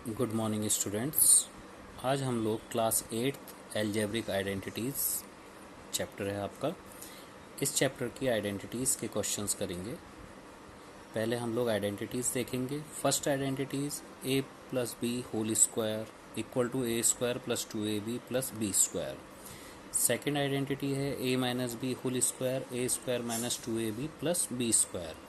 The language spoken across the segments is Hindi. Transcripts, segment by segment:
Good morning students. आज हम लोग class 8th algebraic identities chapter है आपका। इस चैप्टर की आइडेंटिटीज़ के क्वेश्चंस करेंगे। पहले हम लोग आइडेंटिटीज़ देखेंगे। First identities a plus B whole square equal to A square plus 2ab plus B square. Second identity है a minus B whole square a square minus 2ab plus B square.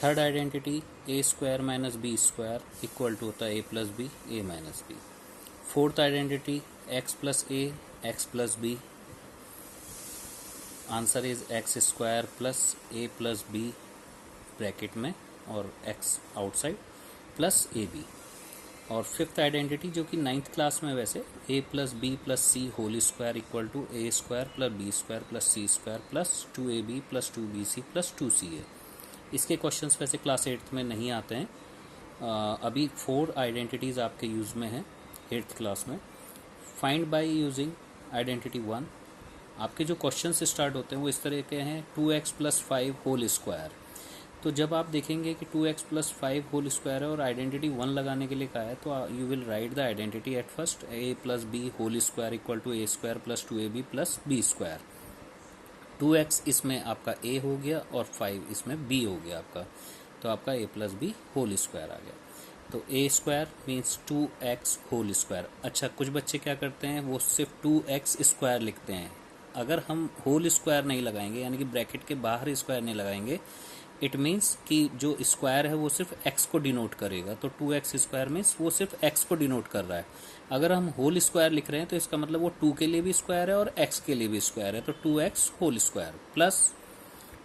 Third identity a square minus B square equal to होता है a plus B A minus b. Fourth identity x plus a x plus b, answer is x square plus a plus b bracket में और x outside plus a b. और फिफ्थ आइडेंटिटी जो कि 9th क्लास में वैसे a plus b plus c whole square equal to A square plus B square plus c square plus 2ab plus 2bc plus 2ca है। इसके क्वेश्चंस वैसे क्लास 8th में नहीं आते हैं। अभी 4 आइडेंटिटीज़ आपके यूज़ में हैं 8th क्लास में। Find by using identity 1। आपके जो क्वेश्चंस स्टार्ट होते हैं वो इस तरह के हैं 2x प्लस 5 होल स्क्वायर। तो जब आप देखेंगे कि 2x प्लस 5 होल स्क्वायर है और आइडेंटिटी 1 लगाने के लिए कहा है तो you will write the identity at first a plus B whole square equal to A square plus 2ab plus B square. 2x इसमें आपका a हो गया और 5 इसमें b हो गया आपका, तो आपका a plus B whole square आ गया। तो a square means 2x whole square. अच्छा, कुछ बच्चे क्या करते हैं वो सिर्फ 2x स्क्वायर लिखते हैं। अगर हम होल स्क्वायर नहीं लगाएंगे यानी कि ब्रैकेट के बाहर स्क्वायर नहीं लगाएंगे, इट मीन्स कि जो स्क्वायर है वो सिर्फ x को डिनोट करेगा। तो 2x स्क्वायर मीन्स वो सिर्फ x को डिनोट कर रहा है। अगर हम होल स्क्वायर लिख रहे हैं तो इसका मतलब वो 2 के लिए भी स्क्वायर है और x के लिए भी स्क्वायर है। तो 2x whole square plus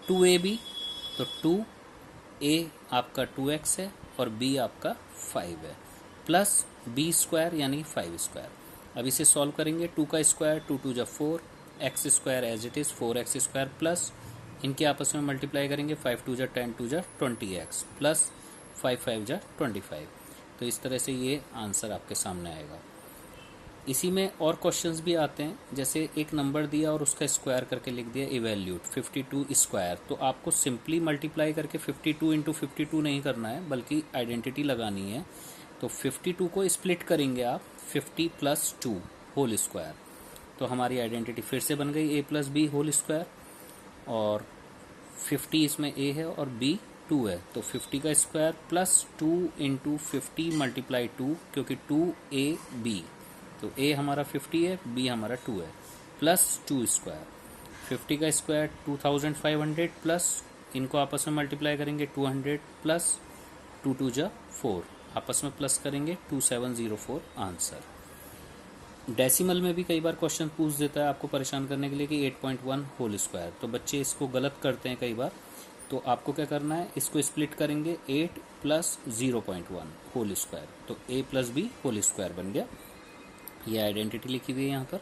2ab, तो 2a आपका 2x है और b आपका 5 है प्लस b स्क्वायर यानी 5 स्क्वायर। अब इसे सॉल्व करेंगे। 2 का स्क्वायर 2 2 जा 4, x square as it is 4x square plus इनके आपस में मल्टीप्लाई करेंगे 5 2 जा 10 2 जा 20x प्लस 5 5 जा 25। तो इस तरह से ये आंसर आपके सामने आएगा। इसी में और क्वेश्चंस भी आते हैं, जैसे एक नंबर दिया और उसका स्क्वायर करके लिख दिया इवैल्यूट 52 स्क्वायर। तो आपको सिंपली मल्टीप्लाई करके 52 इंटू 52 नहीं करना है बल्कि आइडेंटिटी लगानी है। तो 52 को स्प्लिट करेंगे आप 50 प्लस 2 होल स्क्वायर। तो हमारी आइडेंटिटी फिर से बन गई a plus B whole square और 50 इसमें a है और b 2 है। तो 50 का स्क्वायर प्लस 2 इंटू 50 मल्टीप्लाई 2, क्योंकि 2ab, तो a हमारा 50 है, b हमारा 2 है प्लस 2 स्क्वायर। 50 का स्क्वायर 2500 प्लस इनको आपस में मल्टीप्लाई करेंगे 200 प्लस 2 2 जा 4, आपस में प्लस करेंगे 2704 आंसर। डेसिमल में भी कई बार क्वेश्चन पूछ देता है आपको परेशान करने के लिए कि 8.1 होल स्क्वायर। तो बच्चे इसको गलत करते हैं कई बार। तो आपको क्या करना है, इसको स्प्लिट करेंगे 8 प्लस 0.1 होल स्क्वायर। तो a plus B whole square बन गया। ये आइडेंटिटी लिखी हुई है यहाँ पर।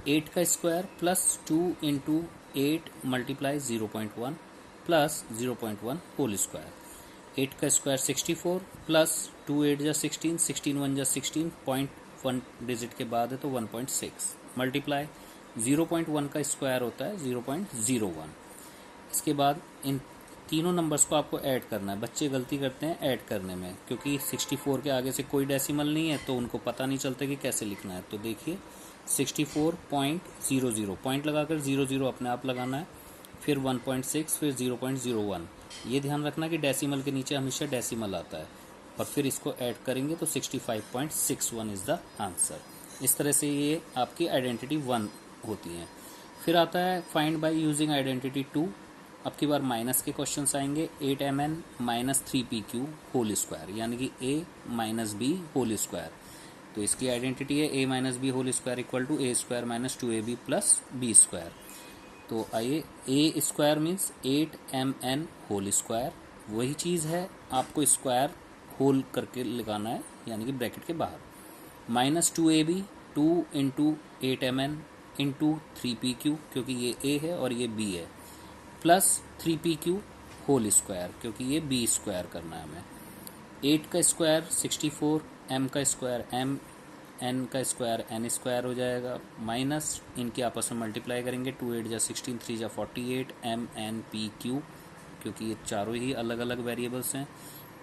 8 का square plus 2 into 8 multiply 0.1 plus 0.1 whole square. 8 का स्क्वायर 64 प्लस 2 8 जा 16, 16 1 जा 16, 0.1 डिजिट के बाद है तो 1.6 मल्टीप्लाई 0.1 का स्क्वायर होता है 0.01। इसके बाद इन तीनों नंबर्स को आपको ऐड करना है। बच्चे गलती करते हैं ऐड करने में, क्योंकि 64 के आगे से कोई डेसिमल नहीं है तो उनको पता नहीं चलता कि कैसे लिखना है। तो देखिए 64.00 पॉइंट लगाकर 00 अपने आप लगाना है, फिर 1.6, फिर 0.01। ये ध्यान रखना कि डेसिमल के नीचे हमेशा डेसिमल आता है और फिर इसको ऐड करेंगे तो 65.61 इज द आंसर। इस तरह से ये आपकी आइडेंटिटी 1 होती है। फिर आता है फाइंड बाय यूजिंग आइडेंटिटी 2। अब की बार माइनस के क्वेश्चंस आएंगे। 8mn minus 3pq whole square यानी कि a minus B whole square. तो इसकी आइडेंटिटी है a minus B whole square equal to A square minus 2ab plus B square. तो आइए, a square means 8mn whole square, वही चीज़ है आपको स्क्वायर होल करके लगाना है यानी कि ब्रैकेट के बाहर। Minus 2ab 2 into 8mn into 3pq, क्योंकि ये a है और ये b है, प्लस 3pq होल स्क्वायर, क्योंकि ये b स्क्वायर करना है हमें। 8 का स्क्वायर 64, m का स्क्वायर m, n का स्क्वायर n स्क्वायर हो जाएगा, माइनस इनके आपस में मल्टीप्लाई करेंगे 2 8 जा 16, 3 जा 48, m n p q, क्योंकि ये चारों ही अलग अलग वेरिएबल्स हैं।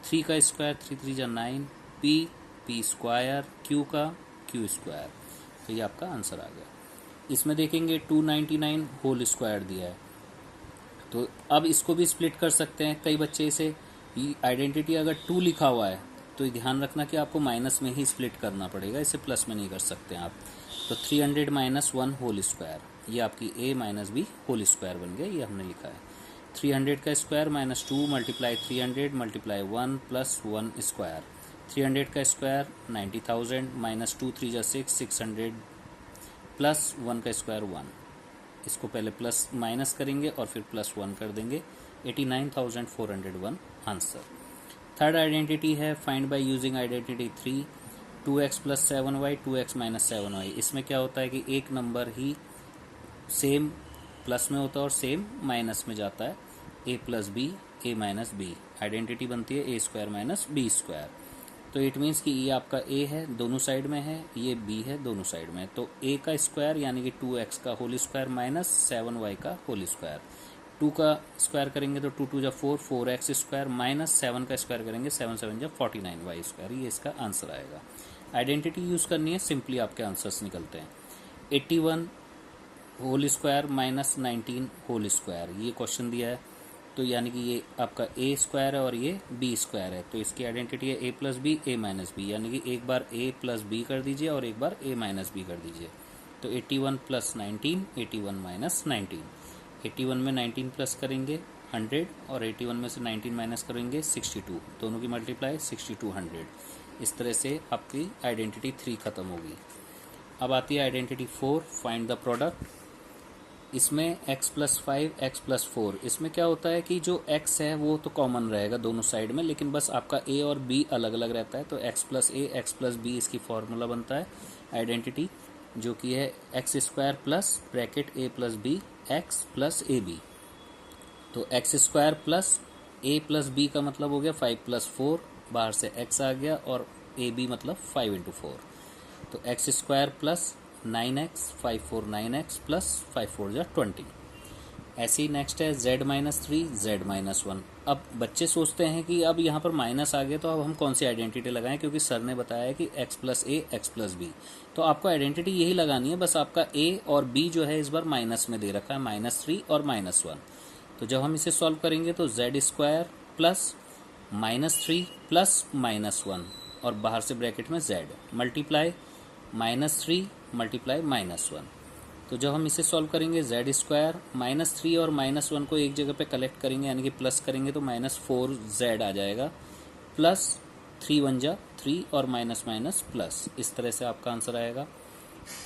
3 का स्क्वायर 3 3 जा 9, p पी स्क्वायर क्यू का क्यू स्क्वायर। तो ये आपका आंसर आ गया। इसमें देखेंगे 299 होल स्क्वायर दिया है, तो अब इसको भी स्प्लिट कर सकते हैं। कई बच्चे इसे आइडेंटिटी अगर 2 लिखा हुआ है तो ध्यान रखना कि आपको माइनस में ही स्प्लिट करना पड़ेगा, इसे प्लस में नहीं कर सकते हैं आप। तो 300 माइनस 1 होल स्क्वायर, ये आपकी a minus B whole square बन गया, ये हमने लिखा है। 300 का square minus 2 multiply 300 multiply 1 plus 1 square. 300 का स्क्वायर 90,000 माइनस 2 3 जा 6 600 प्लस 1 का स्क्वायर 1। इसको पहले प्लस माइनस करेंगे और फिर प्लस 1 कर देंगे, 89,401 आंसर। थर्ड आइडेंटिटी है find by using identity 3, 2x plus 7y 2x minus 7y। इसमें क्या होता है कि एक नंबर ही सेम प्लस में होता है और सेम माइनस में जाता है, a plus B A minus B. Identity बनती है a square minus B square. तो इट मीन्स कि ये आपका a है दोनों साइड में है, ये b है दोनों साइड में है। तो a का स्क्वायर यानी कि 2x का होल स्क्वायर माइनस 7y का होल स्क्वायर। 2 का स्क्वायर करेंगे तो 2 2 जा 4 4x स्क्वायर माइनस 7 का स्क्वायर करेंगे 7 7 जा 49y स्क्वायर। ये इसका आंसर आएगा। आइडेंटिटी यूज़ करनी है, सिंपली आपके आंसर्स निकलते हैं। 81 whole square minus 19 whole square, ये क्वेश्चन दिया है। तो यानी कि ये आपका a स्क्वायर है और ये b स्क्वायर है, तो इसकी आइडेंटिटी है a plus B A minus B, यानी कि एक बार a प्लस बी कर दीजिए और एक बार a माइनस बी कर दीजिए। तो 81 प्लस 19 81 माइनस 19। 81 में 19 प्लस करेंगे 100 और 81 में से 19 माइनस करेंगे 62, दोनों की मल्टीप्लाई 62 100। इस तरह से आपकी आइडेंटिटी 3 खत्म होगी। अब आती है आइडेंटिटी 4 फाइंड द प्रोडक्ट। इसमें x प्लस 5 x प्लस 4, इसमें क्या होता है कि जो x है वो तो कॉमन रहेगा दोनों साइड में, लेकिन बस आपका a और b अलग अलग रहता है। तो x plus a x plus b इसकी फॉर्मूला बनता है आइडेंटिटी, जो कि है x square plus bracket a plus b x plus a b. तो x square plus a plus b का मतलब हो गया 5 प्लस 4, बाहर से x आ गया, और ए बी मतलब 5 इंटू 4। तो x square plus 9x 5 4 9x plus 5 4 जा 20। ऐसे ही नेक्स्ट है z माइनस 3 z माइनस 1। अब बच्चे सोचते हैं कि अब यहाँ पर माइनस आ गया तो अब हम कौन सी आइडेंटिटी लगाएं, क्योंकि सर ने बताया है कि x plus a x plus B. तो आपको आइडेंटिटी यही लगानी है, बस आपका a और b जो है इस बार माइनस में दे रखा है, माइनस 3 और माइनस 1। तो जब हम इसे सॉल्व करेंगे तो z square plus minus 3 plus minus 1 और बाहर से ब्रैकेट में z multiply minus 3 multiply minus 1। तो जब हम इसे सॉल्व करेंगे z स्क्वायर माइनस 3 और माइनस 1 को एक जगह पे कलेक्ट करेंगे यानी कि प्लस करेंगे तो माइनस 4z आ जाएगा, प्लस 3 1 जा 3 और माइनस माइनस प्लस। इस तरह से आपका आंसर आएगा।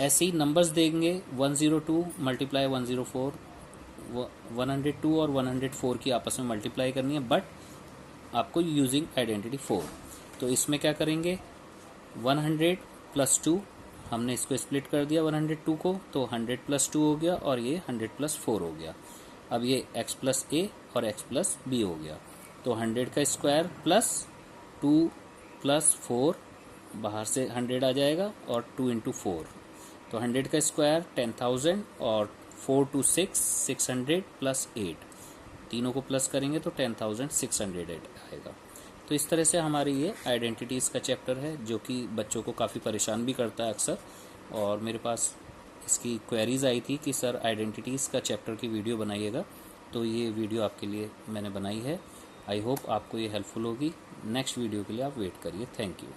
ऐसे ही नंबर्स देंगे 102 मल्टीप्लाई 104, 102 और 104 की आपस में मल्टीप्लाई करनी है, बट आपको यूजिंग आइडेंटिटी 4। तो इसमें क्या करेंगे 100 प्लस 2, हमने इसको स्प्लिट कर दिया 102 को, तो 100 प्लस 2 हो गया और ये 100 प्लस 4 हो गया। अब ये x प्लस ए और x प्लस बी हो गया। तो 100 का स्क्वायर प्लस 2 प्लस 4, बाहर से 100 आ जाएगा और 2 इंटू 4। तो 100 का स्क्वायर 10,000 और 4 टू 6 600 प्लस 8, तीनों को प्लस करेंगे तो 10,600 आएगा। तो इस तरह से हमारी ये आइडेंटिटीज़ का चैप्टर है, जो कि बच्चों को काफ़ी परेशान भी करता है अक्सर। और मेरे पास इसकी क्वेरीज आई थी कि सर आइडेंटिटीज़ का चैप्टर की वीडियो बनाइएगा, तो ये वीडियो आपके लिए मैंने बनाई है। आई होप आपको ये हेल्पफुल होगी। नेक्स्ट वीडियो के लिए आप वेट करिए। Thank you.